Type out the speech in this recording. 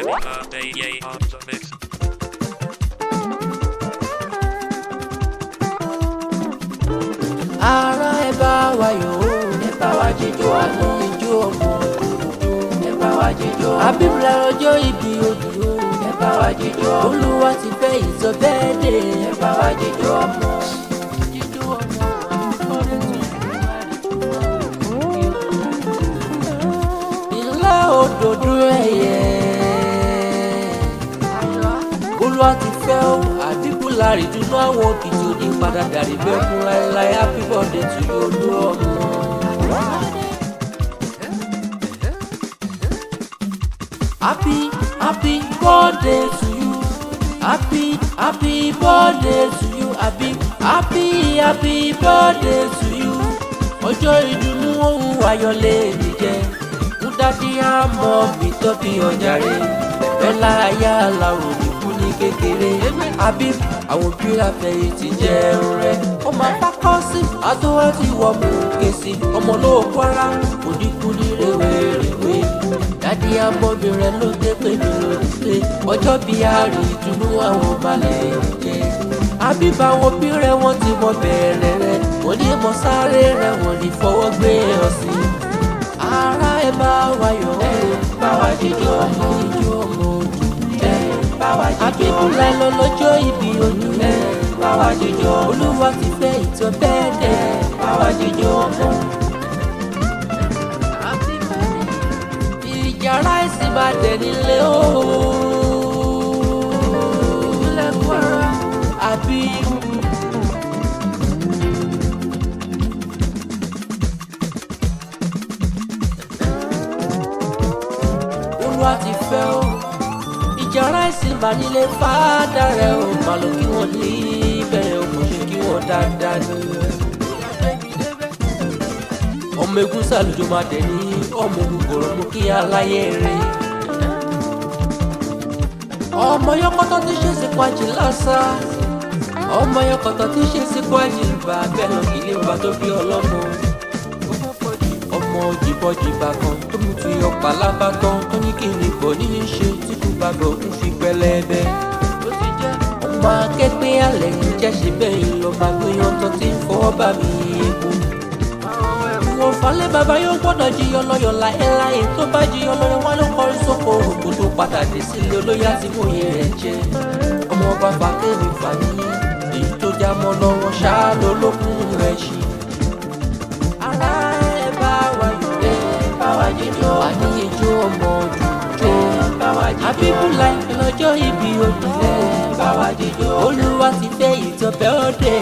Yemiadeiye on the mix. Ara ẹ bá wa yọ̀ o, ẹ bá wa jíjó àná ijó ọmọ òdòdó, ẹ bá wa jíjó. Habib lọ́jọ́ ìbí òdì o, ẹ bá wa jíjó. Boluwatife ìsọ bẹ́ẹ̀ dé, ẹ bá wa jíjó ọmọ. Jíjó ọmọ àkọ́rẹ́ tó ilé òdòdó ẹ̀yẹ. Boluwatife o, àdínkù lárí dúnú àwọn òkìtì òní padà dàrí bẹ́ẹ̀ fún láéláé. Happy birthday to you olú ọmọ. Happy birthday to you. Happy birthday to you. Happy birthday to you. Ọjọ́ ìdùnnú ohun ayọ̀ lè mi jẹ́. Mú dádì àmọ́ mi tó bí ọjà rẹ̀. Bẹ́lá ayá làwọn òdìkú ní kékeré. Habib àwọn òbí àfẹ́yìn ti jẹun rẹ̀. Ó máa pákọ́ sí àtúwọ́ tí wọ́n mú kèsì. Ọmọ olóòkú ara òdìkú ní rèwerèwe. Dádì àmọ́bí rẹ̀ ló dé pé mi ló dé pé. Ọjọ́ bí àárín ìdùnnú àwọn balẹ̀ jẹ́. Habib àwọn òbí rẹ̀ wọ́n ti mọ bẹ̀rẹ̀ rẹ̀. Wọ́n ní mọ sáré rẹ̀ wọ́n ní fọwọ́ gbé ọ̀sìn. Ara ẹ bá wa yọ̀ ọ́, bá wa jíjó ọmọ ijó ọmọ òdù. Bá wa jíjó. Habib lẹ lọ lọ́jọ́ ìbí òdù. Bá wa jíjó. Boluwatife ìtọ́ bẹ́ẹ̀ dẹ̀. Bá wa jíjó ọmọ. IJARA ISIN máa dẹ̀ nílé o. Ilé Kwara Habib. Boluwatife o, IJARA ISIN máa nílé fàdà rẹ̀ o. Màá lọ kí wọ́n ní bẹ̀rẹ̀ o, kò ṣe kí wọ́n dáadáa ní. Ọmọ egun sàlùjọ máa dẹ̀ ní ọmọ ogun kòrò mú kí aláyé rẹ̀. Ọmọ yọkọtọ tí ṣe sí kwájì lásà. Ọmọ yọkọtọ tí ṣe sí kwájì bá bẹ́ẹ̀ lọ kí ilé bàbá tó bí ọlọ́mọ. Ọmọ jìbọ̀jìbà kan tó mú tu yọ pàlábà kan tó ní kí ni bọ̀ ní í ṣe tí kò bá bọ̀ ń fi pẹlẹbẹ. Ọmọ akẹ́gbẹ́ alẹ́ ń jẹ́ ṣe bẹ́ẹ̀ lọ máa gbéyàn tó ti ń fọwọ́ bá mi epo. Wọ́n falẹ̀ bàbá yóò gbọ́dọ̀ jiyàn lọ́yọ̀ láéláé tó bá jiyàn lọ́yọ̀ wọn ló kọrin sóko òkú tó padà dé sílé olóyè àti mòye rẹ̀ jẹ́. Ọmọ bàbá kéwì fàní èyí tó já mọ́ lọ́wọ́ ṣáá lólókùn rẹ̀ ṣí. Ara ẹ bá wa yọ̀ ẹ́ bá wa jíjó. Àní ijó ọmọ òdùjó bá wa jíjó. Habib láì lọ́jọ́ ìbí òdù ẹ́ bá wa jíjó. Boluwatife ìtọ́bẹ̀ òde